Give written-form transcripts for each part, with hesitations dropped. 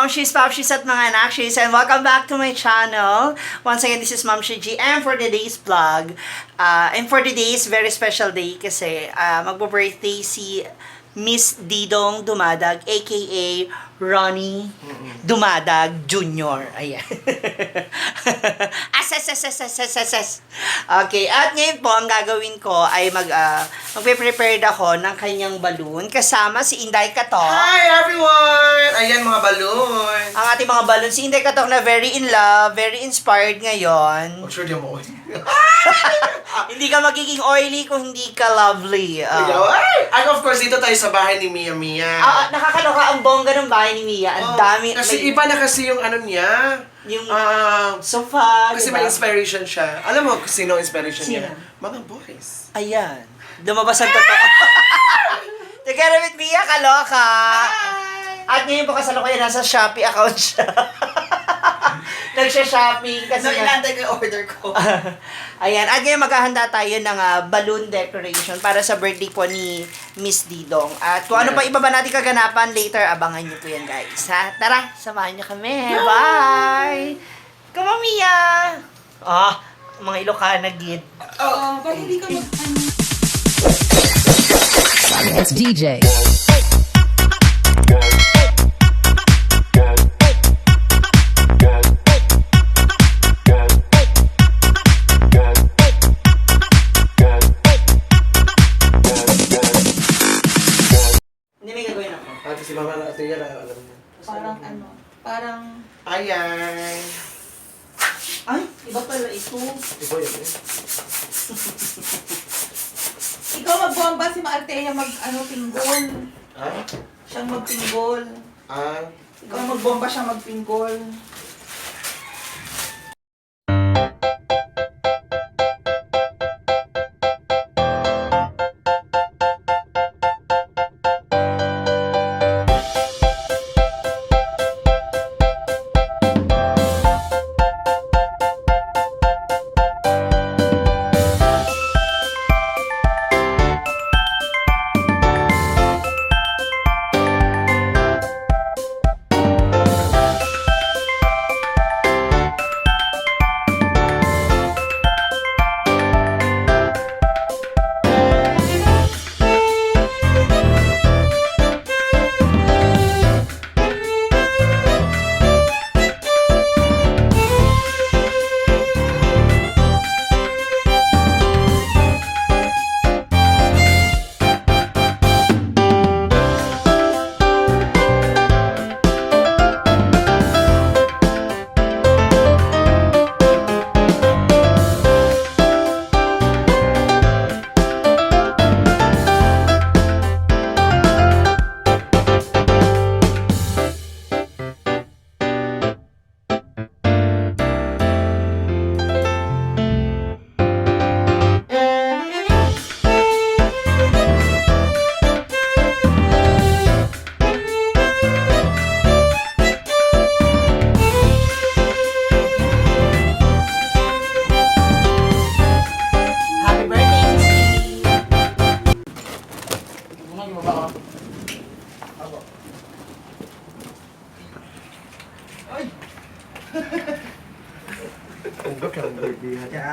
Momshies, Popshies at mga Anakshis, and welcome back to my channel. Once again, this is Momshi G, and for today's vlog, and for today's very special day kasi magbo-birthday si Miss Didong Dumadag, aka Ronnie Dumadag Jr. Ayan. Okay, at ngayon po, ang gagawin ko ay magpe-prepare ako ng kanyang balloon kasama si Inday Katok. Hi everyone! Ayan mga balloon. Ang ating mga balloon, si Inday Katok na very in love, very inspired ngayon. Oh, sure di mo Hindi ka magiging oily kung hindi ka lovely. And of course, dito tayo sa bahay ni Mia Mia. Nakakaloka ang bongga ng bahay ni Mia. Ang dami. Kasi iba na kasi yung ano niya. Yung sofa, kasi diba? may inspiration siya. Alam mo kung sino ang inspiration Sino? niya? Mga boys. Ayan. Lumabas ang totoo. Together with Mia, kaloka. Hi! At ngayon po kasalukuyan nasa Shopee account siya. Nagsha-shopping kasi Inantay ko yung order ko. Ayan. At ngayon maghahanda tayo ng balloon decoration para sa birthday po ni Miss Didong. At kung ano pa iba ba natin kaganapan later, abangan niyo po yan guys. Ha? Tara, samahan niyo kami. Bye! Come on, Mia! Mga Ilocana gid. Ba't hindi ka It's DJ. Hindi may gagawin ako. Kasi si Mama na ito yan, alam mo. Parang ano? Parang... Ayan. Ay, iba pala ito. Iba yun eh. Ikaw magbomba si Maartea pinggol. Ha? Siyang magpinggol. Ikaw magbomba siya magpinggol. Happy birthday, Miss Dee.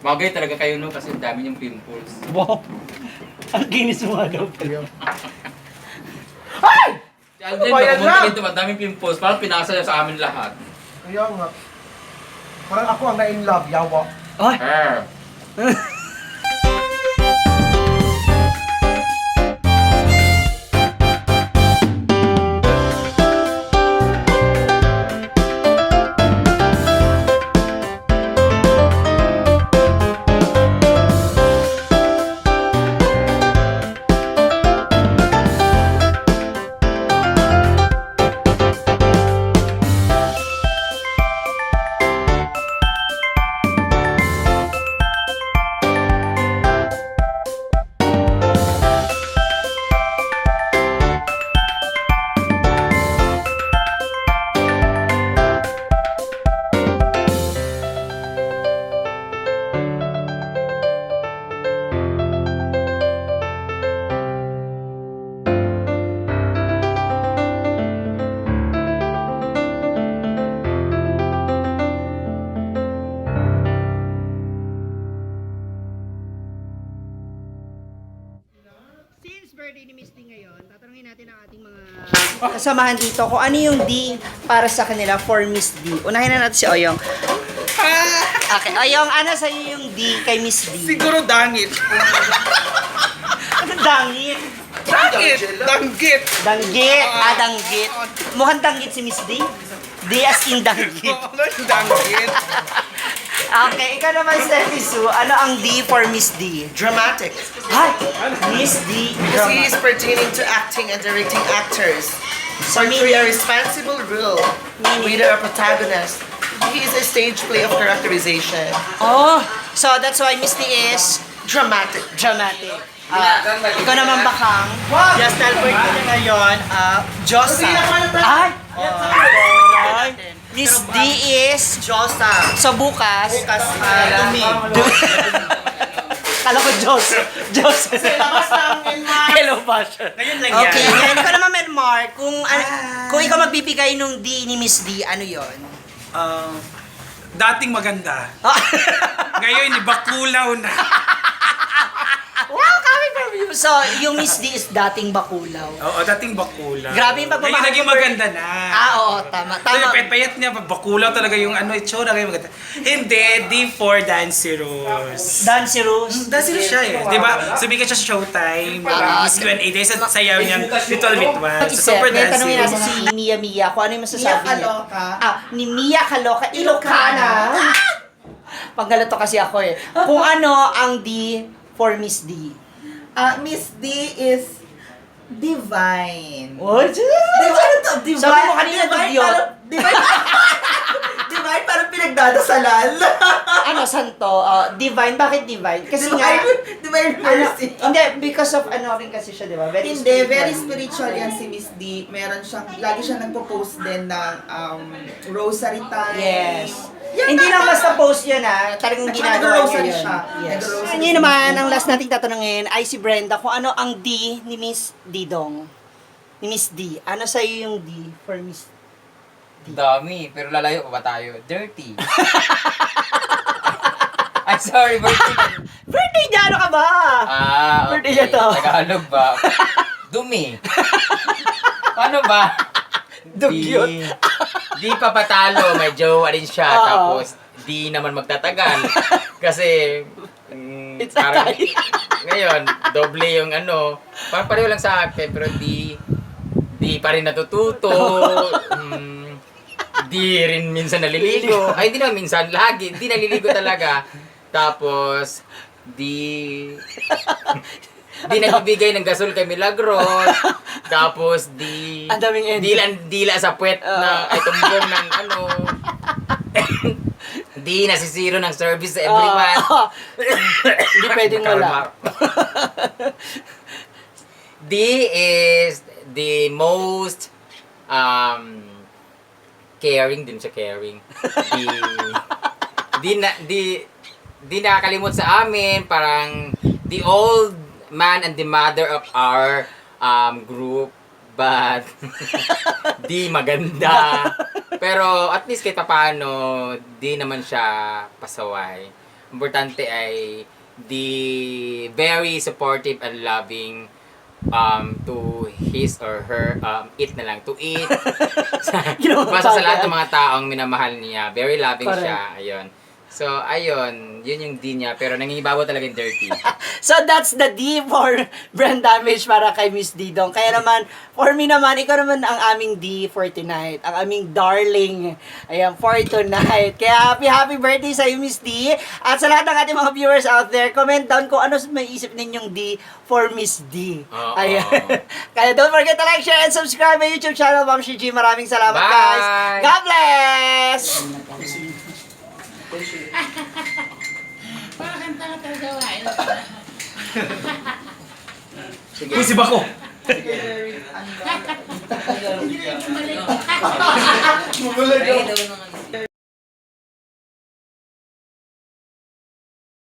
Bagay talaga kayo no kasi dami yung pimples. Wow. Ang kinis mo daw. Si Alden, Ano ba yan baka lang? dito, madaming pimples. Parang pinasa niya sa amin lahat. Kaya nga. Parang ako ang na-in love, yawa. Ay! birthday ni Miss D ngayon, tatanungin natin ang ating mga kasamahan dito kung ano yung D para sa kanila for Miss D. Unahin na natin si Oyong. Okay, Oyong, ano sa'yo yung D kay Miss D? Siguro dangit. Ano dangit? Dangit! Danggit! Danggit. Danggit. Mukhang danggit si Miss D. D as in danggit. Danggit. Okay, ikaw naman, Steffi Sue. Ano ang D for Miss D? Dramatic. Hi! Miss D. Because he is pertaining to acting and directing actors. So, Portray a responsible role with a protagonist. He is a stage play of characterization. Oh, so that's why Miss D is Dramatic. dramatic. Ikaw naman bakang. Yes, dahil birthday niya ngayon, Josa. Ay! Alright. Miss D is Josa. so bukas. Bukas, Dumi. Kala ko Diyos. Diyos. Hello, Basher. Ngayon lang Okay, ngayon ikaw naman, Mark. Kung ikaw magbibigay nung D ni Miss D, ano yon? Dating maganda. Ngayon, bakulaw na. Wow, coming from you. So, yung Miss D is dating bakulaw. Oo, dating bakulaw. Grabe yung pagmamahal Ngayon, naging ko, maganda na. Oo, tama. Tama. Tama. Payat niya, bakulaw talaga yung itsura ngayon maganda. Hindi, D4 Dancy Rose. Dancy Rose. Dancy Rose siya eh. Di ba? Sumikat siya sa Showtime. Miss Q&A. Dahil sa sayaw niyang Little Bit One. So, super May Dancy. tanongin natin si Mia Mia kung ano yung masasabi Mia niya. Kaloka. Ni Mia Kaloka, Ilocana. Panggalito kasi ako eh. Kung ano ang D for Miss D. Miss D is divine. What? Divine to, divine. Sabi mo kanina, dugyot. Divine, divine parang pinagdadasalan. Ano, santo? Divine. Bakit divine? Kasi nga, divine ano, mercy. hindi, because of ano rin kasi siya, di ba? Very Hindi, spiritual. very spiritual yan si Miss D. Meron siyang, lagi siyang nagpo-post din ng rosary time. Yes. Yan Hindi na, lang basta post yun talagang At saka ginagawa niya nag-rosary yun. siya. Yes. Nag-rosary Ngayon si naman, Miss D. ang last nating tatanungin ay si Brenda kung ano ang D ni Miss Didong. Ni Miss D. Ano sa'yo yung D for Miss Dami, pero lalayo pa ba tayo? Dirty. Ay, sorry, birthday. Birthday niya, ano ka ba? Okay. Birthday niya to. Tagalog ba? Dumi. Paano ba? Dugyot. Di pa patalo, may jowa din siya. Oo. Tapos, di naman magtatagal. Kasi, It's a parang, tie. ngayon, doble yung ano. Parang pareho lang sa akin, pero di pa rin natututo. Di rin minsan naliligo. Ay, hindi naman minsan. Lagi. Di naliligo talaga. Tapos, di nagbibigay ng gasol kay Milagros. Tapos, Ang daming end. dila sa puwet na ay tumbong ng ano. Di nasisiro ng service sa every month. Hindi pwedeng wala. D is the most caring din siya, caring. Di nakakalimot sa amin, parang the old man and the mother of our group, but di maganda. Pero at least kahit paano, di naman siya pasaway. Importante ay the very supportive and loving to his or her eat na lang to eat. Basta sa lahat ng mga taong minamahal niya, very loving Correct. siya. Ayun. So, ayun, yun yung D niya, pero nangingibabaw talaga yung dirty. So that's the D for brand damage para kay Miss Didong. Kaya naman, for me naman, ikaw naman ang aming D for tonight. Ang aming darling. Ayan, for tonight. Kaya happy birthday sa iyo, Miss D. At sa lahat ng ating mga viewers out there, comment down kung ano may isip ninyong D for Miss D. Oo. Ayan. Kaya don't forget to like, share, and subscribe my YouTube channel, Ma'am Shi G. Maraming salamat, Bye! guys. God bless! Isip ako. Mabalik.